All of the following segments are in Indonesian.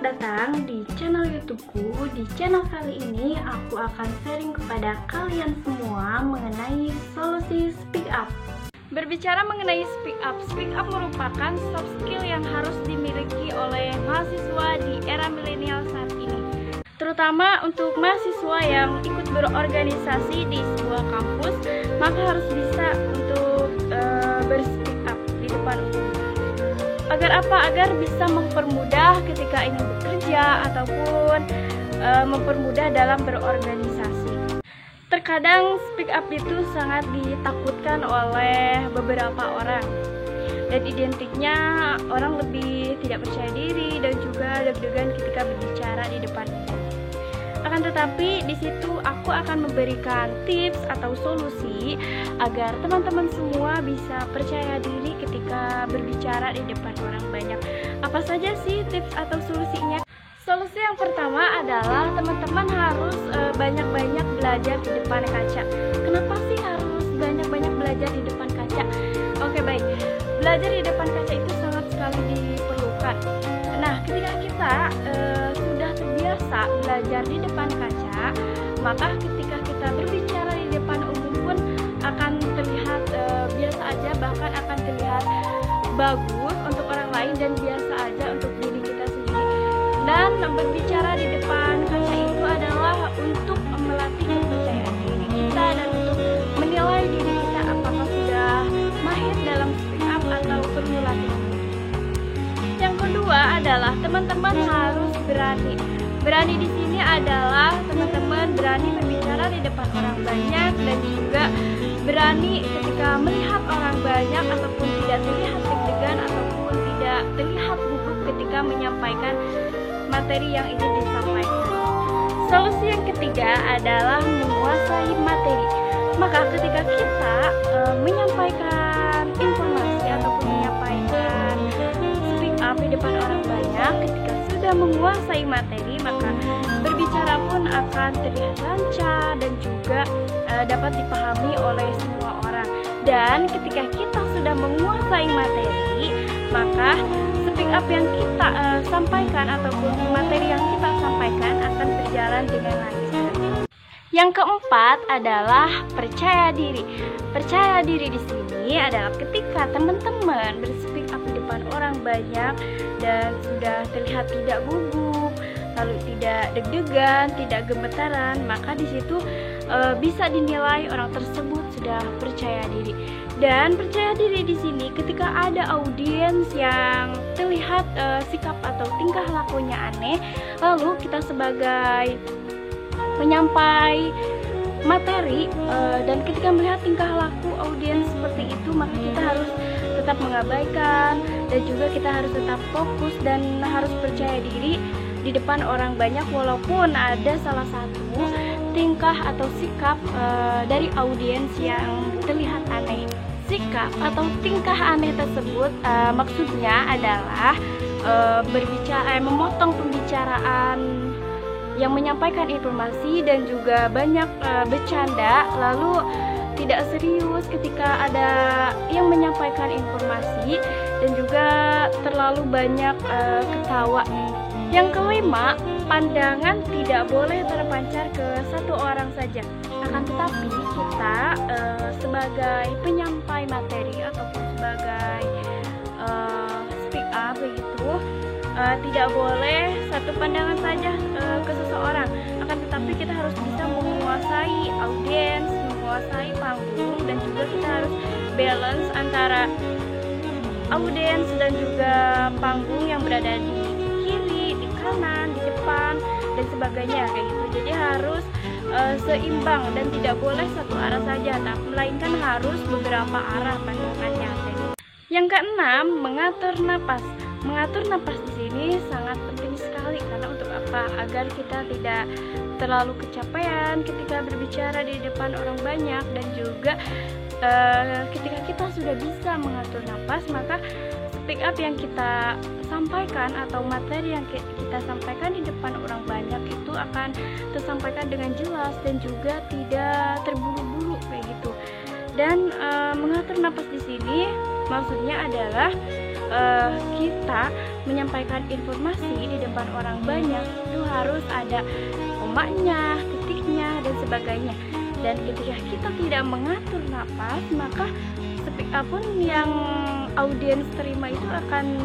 Selamat datang di channel YouTubeku. Di channel kali ini aku akan sharing kepada kalian semua mengenai solusi speak up. Berbicara mengenai speak up merupakan soft skill yang harus dimiliki oleh mahasiswa di era milenial saat ini. Terutama untuk mahasiswa yang ikut berorganisasi di sebuah kampus, maka harus bisa untuk berspeak up di depan umum. Agar apa? Agar bisa mempermudah ketika ingin bekerja ataupun mempermudah dalam berorganisasi. Terkadang speak up itu sangat ditakutkan oleh beberapa orang, dan identiknya orang lebih tidak percaya diri dan juga deg-degan ketika berbicara di depan umum. Akan tetapi di situ aku akan memberikan tips atau solusi agar teman-teman semua bisa percaya diri ketika berbicara di depan orang banyak. Apa saja sih tips atau solusinya? Solusi yang pertama adalah teman-teman harus banyak-banyak belajar di depan kaca. Kenapa sih harus banyak-banyak belajar di depan kaca? Oke, baik. Belajar di depan kaca itu sangat sekali diperlukan. Nah, ketika kita sudah terbiasa belajar di depan kaca, maka ketika kita berbicara di depan umum pun akan terlihat biasa aja, bahkan akan terlihat bagus untuk orang lain dan biasa aja untuk diri kita sendiri. Dan berbicara di depan kaca itu adalah untuk melatih kepercayaan diri kita dan untuk menilai diri kita apakah sudah mahir dalam speak up atau perlu latihan. Yang kedua adalah teman-teman harus berani. Berani di sini adalah teman-teman berani berbicara di depan orang banyak dan juga berani ketika melihat orang banyak ataupun tidak terlihat deg-degan ataupun tidak terlihat gugup ketika menyampaikan materi yang ingin disampaikan. Solusi yang ketiga adalah menguasai materi. Maka ketika kita menyampaikan informasi ataupun menyampaikan speak up di depan orang banyak, ketika sudah menguasai materi, maka berbicara pun akan terlihat lancar dan juga dapat dipahami oleh semua orang. Dan ketika kita sudah menguasai materi, maka speak up yang kita sampaikan ataupun materi yang kita sampaikan akan berjalan dengan lancar. Yang keempat adalah percaya diri. Percaya diri di sini adalah ketika teman-teman berspeak up di depan orang banyak dan sudah terlihat tidak gugup, lalu tidak deg-degan, tidak gemetaran, maka di situ bisa dinilai orang tersebut sudah percaya diri. Dan percaya diri di sini ketika ada audiens yang terlihat sikap atau tingkah lakunya aneh, lalu kita sebagai penyampai materi dan ketika melihat tingkah laku audiens seperti itu, maka kita harus tetap mengabaikan dan juga kita harus tetap fokus dan harus percaya diri di depan orang banyak walaupun ada salah satu tingkah atau sikap dari audiens yang terlihat aneh. Sikap atau tingkah aneh tersebut maksudnya adalah berbicara, memotong pembicaraan yang menyampaikan informasi dan juga banyak bercanda, lalu tidak serius ketika ada yang menyampaikan informasi dan juga terlalu banyak ketawa. Yang kelima, pandangan tidak boleh terpancar ke satu orang saja. Akan tetapi kita sebagai penyampai materi ataupun sebagai speak up begitu, tidak boleh satu pandangan saja ke seseorang. Akan tetapi kita harus bisa menguasai audiens, menguasai panggung, dan juga kita harus balance antara audiens dan juga panggung yang berada di kiri, di kanan, di depan, dan sebagainya kayak gitu. Jadi harus seimbang dan tidak boleh satu arah saja, tapi melainkan harus beberapa arah pandangannya. Yang keenam, mengatur napas. Mengatur napas di sini sangat penting sekali, karena untuk apa? Agar kita tidak terlalu kecapean ketika berbicara di depan orang banyak, dan juga ketika kita sudah bisa mengatur napas, maka speak up yang kita sampaikan atau materi yang kita sampaikan di depan orang banyak itu akan tersampaikan dengan jelas dan juga tidak terburu-buru kayak gitu. Dan mengatur napas di sini maksudnya adalah kita menyampaikan informasi di depan orang banyak itu harus ada komanya, titiknya, dan sebagainya. Dan ketika kita tidak mengatur napas, maka speak up pun yang audiens terima itu akan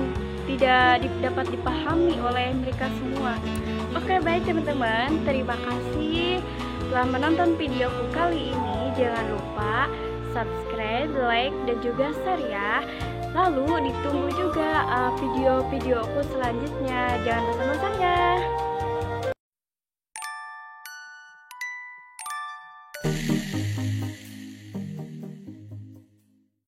tidak dapat dipahami oleh mereka semua. Oke, baik teman-teman, terima kasih telah menonton videoku kali ini. Jangan lupa subscribe, like, dan juga share ya. Lalu ditunggu juga video-videoku selanjutnya. Jangan bosan-bosan ya.